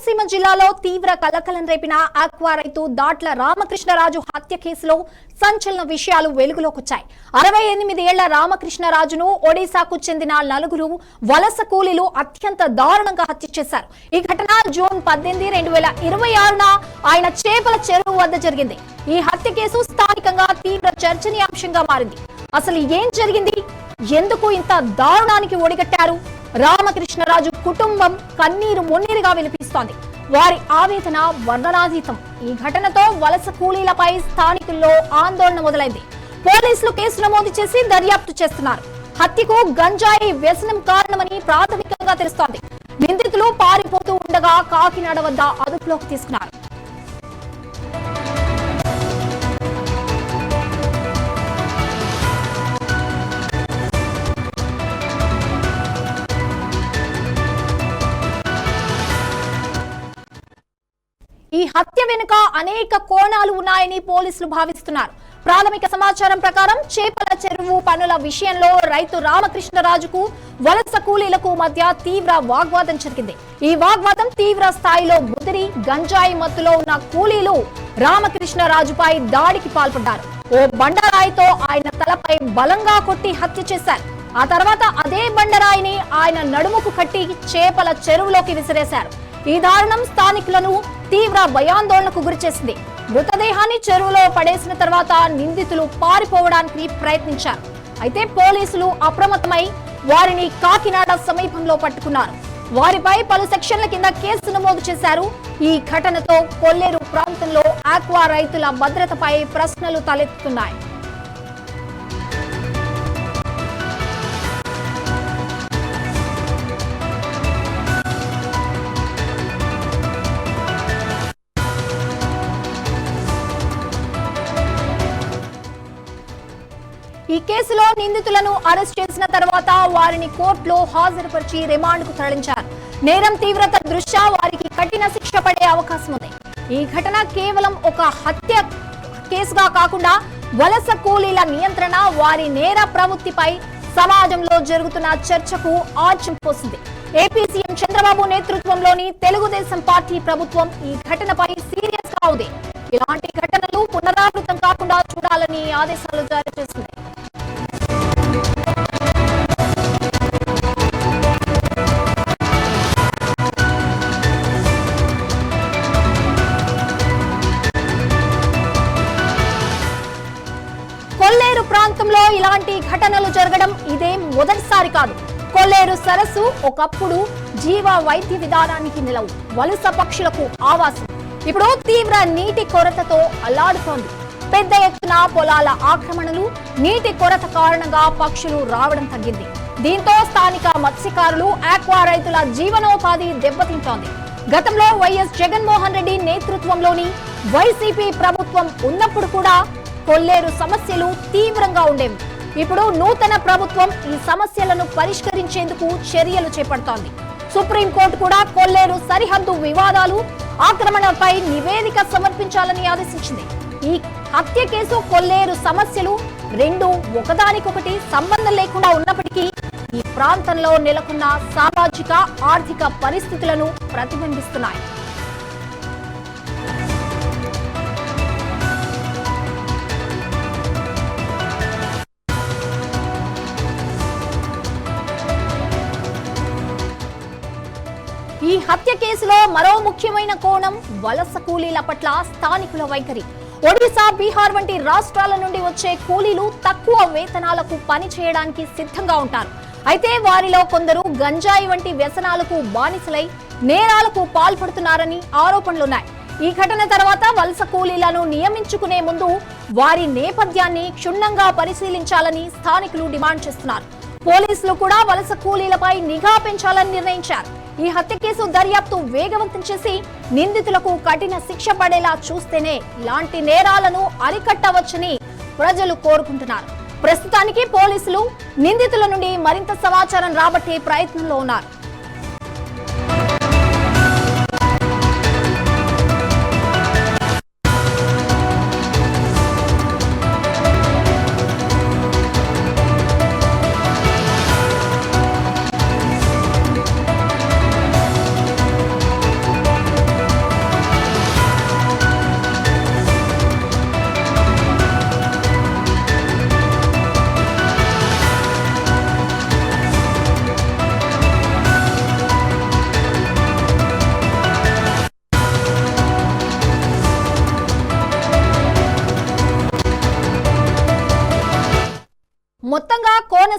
రాయలసీమ జిల్లాలో తీవ్ర కలకలం రేపిన ఆక్వా రైతు దాట్ల రామకృష్ణరాజు హత్య కేసులో సంచలన విషయాలు వెలుగులోకొచ్చాయి. 68 ఏళ్ల రామకృష్ణరాజును ఒడిశాకు చెందిన నలుగురు వలస కూలీలు అత్యంత దారుణంగా హత్య చేశారు. ఈ ఘటన జూన్ 18, 2026న ఆయన చేపల చెరువు వద్ద జరిగింది. ఈ హత్య కేసు స్థానికంగా తీవ్ర చర్చనీయాంశంగా మారింది. అసలు ఏం జరిగింది? ఎందుకు ఇంత దారుణానికి ఒడిగట్టారు? రామకృష్ణరాజు కుటుంబం కన్నీరు మున్నీరుగా వినిపిస్తోంది. వారి ఆవేదన వర్ణనాతీతం. ఈ ఘటనతో వలస కూలీలపై స్థానికుల్లో ఆందోళన మొదలైంది. పోలీసులు కేసు నమోదు చేసి దర్యాప్తు చేస్తున్నారు. హత్యకు గంజాయి వ్యసనం కారణమని ప్రాథమికంగా తెలుస్తోంది. నిందితులు పారిపోతూ ఉండగా కాకినాడ వద్ద అదుపులోకి తీసుకున్నారు. ఈ హత్య వెనుక అనేక కోణాలు ఉన్నాయని పోలీసులు భావిస్తున్నారు. ప్రాథమిక సమాచారం ప్రకారం చేపల చెరువు పనుల విషయంలో రైతు రామకృష్ణరాజుకు వలస కూలీలకు మధ్య తీవ్ర వాగ్వాదం జరిగింది. ఈ వాగ్వాదం తీవ్ర స్థాయిలో ముదిరి గంజాయి మత్తులో ఉన్న కూలీలు రామకృష్ణరాజుపై దాడికి పాల్పడ్డారు. ఓ బండరాయితో ఆయన తలపై బలంగా కొట్టి హత్య చేశారు. ఆ తర్వాత అదే బండరాయిని ఆయన నడుముకు కట్టి చేపల చెరువులోకి విసిరేశారు. ఈ దారుణం స్థానికులను తీవ్ర భయాందోళనకు గురిచేసింది. మృతదేహాన్ని చెరువులో పడేసిన తర్వాత నిందితులు పారిపోవడానికి ప్రయత్నించారు. అయితే పోలీసులు అప్రమత్తమై వారిని కాకినాడ సమీపంలో పట్టుకున్నారు. వారిపై పలు సెక్షన్ల కింద కేసు నమోదు చేశారు. ఈ ఘటనతో కొల్లేరు ప్రాంతంలో ఆక్వా రైతుల భద్రతపై ప్రశ్నలు తలెత్తుతున్నాయి. ఈ కేసులో నిందితులను అరెస్ట్ చేసిన తర్వాత వారిని కోర్టులో హాజరుపరిచి రిమాండ్కు తరలించారు. నేరం తీవ్రత దృష్ట్యా వారికి కఠిన శిక్ష పడే అవకాశం ఉంది. ఈ ఘటన కేవలం ఒక హత్య కేసుగా కాకుండా వలస కూలీల నియంత్రణ, వారి నేర ప్రవృత్తిపై సమాజంలో జరుగుతున్న చర్చకు ఆజ్యం పోసింది. ఏపీ సీఎం చంద్రబాబు నేతృత్వంలోని తెలుగుదేశం పార్టీ ప్రభుత్వం ఈ ఘటనపై సీరియస్ గా ఉంది. ఇలాంటి ఘటనలు పునరావృతం కాకుండా చూడాలని ఆదేశాలు జారీ చేసింది. కొల్లేరు ప్రాంతంలో ఇలాంటి ఘటనలు జరగడం ఇదేం మొదటిసారి కాదు. కొల్లేరు సరస్సు ఒకప్పుడు జీవ వైద్య విధానానికి నిలవు, వలస పక్షులకు ఆవాసం. ఇప్పుడు తీవ్ర నీటి కొరతతో అల్లాడుతోంది. పెద్ద ఎత్తున పొలాల ఆక్రమణలు, నీటి కొరత కారణంగా పక్షులు రావడం తగ్గింది. దీంతో స్థానిక మత్స్యకారులు, ఆక్వా రైతుల జీవనోపాధి దెబ్బతింటోంది. గతంలో వైఎస్ జగన్మోహన్ రెడ్డి నేతృత్వంలోని వైసీపీ ప్రభుత్వం ఉన్నప్పుడు కూడా కొల్లేరు సమస్యలు తీవ్రంగా ఉండేవి. ఇప్పుడు నూతన ప్రభుత్వం ఈ సమస్యలను పరిష్కరించేందుకు చర్యలు చేపడుతోంది. సుప్రీంకోర్టు కూడా కొల్లేరు సరిహద్దు వివాదాలు, ఆక్రమణపై నివేదిక సమర్పించాలని ఆదేశించింది. ఈ హత్య కేసు, కొల్లేరు సమస్యలు రెండు ఒకదానికొకటి సంబంధం లేకుండా ఉన్నప్పటికీ ఈ ప్రాంతంలో నెలకొన్న సామాజిక, ఆర్థిక పరిస్థితులను ప్రతిబింబిస్తున్నాయి. ఈ హత్య కేసులో మరో ముఖ్యమైన కోణం వలస కూలీల పట్ల స్థానికుల వైఖరి. ఒడిశా, బీహార్ వంటి రాష్ట్రాల నుండి వచ్చే కూలీలు తక్కువ వేతనాలకు పని చేయడానికి సిద్ధంగా ఉంటారు. అయితే వారిలో కొందరు గంజాయి వంటి వ్యసనాలకు బానిసలై నేరాలకు పాల్పడుతున్నారని ఆరోపణలున్నాయి. ఈ ఘటన తర్వాత వలస కూలీలను నియమించుకునే ముందు వారి నేపథ్యాన్ని క్షుణ్ణంగా పరిశీలించాలని స్థానికులు డిమాండ్ చేస్తున్నారు. పోలీసులు కూడా వలస కూలీలపై నిఘా పెంచాలని నిర్ణయించారు. ఈ హత్య కేసు దర్యాప్తు వేగవంతం చేసి నిందితులకు కఠిన శిక్ష పడేలా చూస్తేనే ఇలాంటి నేరాలను అరికట్టవచ్చని ప్రజలు కోరుకుంటున్నారు. ప్రస్తుతానికి పోలీసులు నిందితుల నుండి మరింత సమాచారం రాబట్టే ప్రయత్నంలో ఉన్నారు.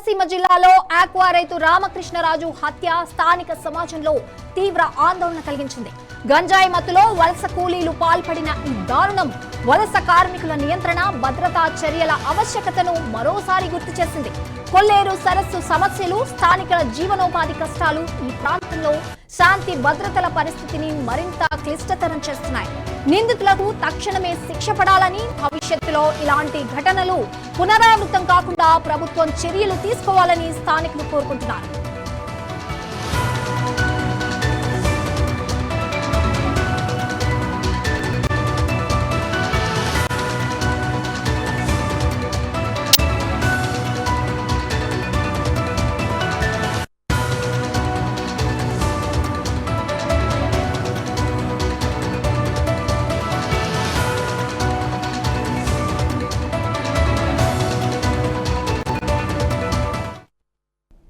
రాయలసీమ జిల్లాలో ఆక్వా రైతు రామకృష్ణరాజు హత్య స్థానిక సమాజంలో తీవ్ర ఆందోళన కలిగించింది. గంజాయి మత్తులో వలస కూలీలు పాల్పడిన ఈ దారుణం వలస కార్మికుల నియంత్రణ, భద్రతా చర్యల ఆవశ్యకతను మరోసారి గుర్తు చేసింది. కొల్లేరు సరస్సు సమస్యలు, స్థానికుల జీవనోపాధి కష్టాలు ఈ ప్రాంతంలో శాంతి భద్రతల పరిస్థితిని మరింత క్లిష్టతరం చేస్తున్నాయి. నిందితులకు తక్షణమే శిక్ష పడాలని, భవిష్యత్తులో ఇలాంటి ఘటనలు పునరావృతం కాకుండా ప్రభుత్వం చర్యలు తీసుకోవాలని స్థానికులు కోరుకుంటున్నారు.